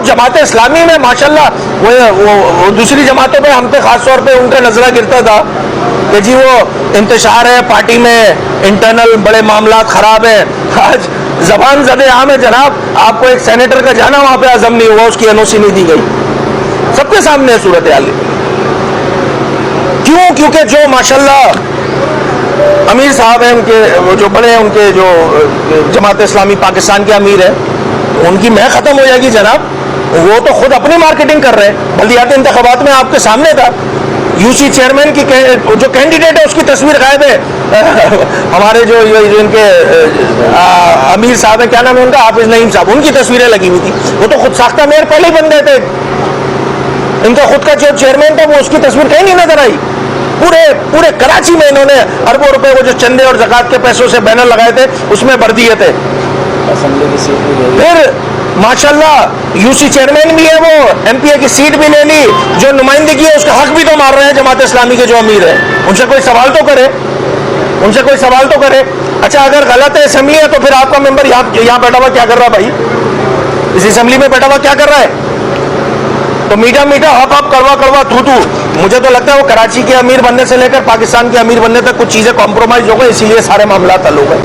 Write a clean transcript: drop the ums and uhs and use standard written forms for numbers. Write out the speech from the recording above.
अब जमात इस्लामी में माशाल्लाह वो दूसरी जमातों पे हम पे खास तौर पे उनका नजरा गिरता था कि जी वो इंतशार है पार्टी में, इंटरनल बड़े मामला खराब है। आज जबान ज़दे आम है जनाब, आपको एक सेनेटर का जाना वहां पे आजम नहीं हुआ, उसकी एनओसी नहीं दी गई, सबके सामने सूरत हाल। क्यों? क्योंकि जो माशाल्लाह अमीर साहब हैं, उनके वो जो बड़े हैं, उनके जो जमात इस्लामी पाकिस्तान के अमीर हैं, उनकी मैं ख़त्म हो जाएगी जनाब। वो तो खुद अपनी मार्केटिंग कर रहे हैं। बल्दियाती इंतखाबात में आपके सामने था, यूसी चेयरमैन की जो कैंडिडेट है उसकी तस्वीर गायब है। हमारे जो इनके अमीर साहब है, क्या नाम है उनका, हाफिज नईम साहब, उनकी तस्वीरें लगी हुई थी। वो तो खुद साख्ता मेयर पहले ही बन गए थे। इनका खुद का जो चेयरमैन था वो उसकी तस्वीर कहीं नहीं नजर आई। पूरे कराची में इन्होंने अरबों रुपए वो जो चंदे और ज़कात के पैसों से बैनर लगाए थे उसमें भर दिए थे। फिर माशाल्लाह यूसी चेयरमैन भी है, वो एमपीए की सीट भी ले ली, जो नुमाइंदगी है उसका हक भी तो मार रहे हैं जमात इस्लामी के जो अमीर है। उनसे कोई सवाल तो करे, उनसे कोई सवाल तो करे। अच्छा, अगर गलत है असेंबली है तो फिर आपका मेंबर यहाँ बैठा हुआ क्या कर रहा है भाई? इस असेंबली में बैठा हुआ क्या कर रहा है? तो मीठा मीठा हक हक कड़वा कड़वा थू थू। मुझे तो लगता है वो कराची के अमीर बनने से लेकर पाकिस्तान के अमीर बनने तक कुछ चीजें कॉम्प्रोमाइज हो गई, इसीलिए सारे मामला हल हो गए।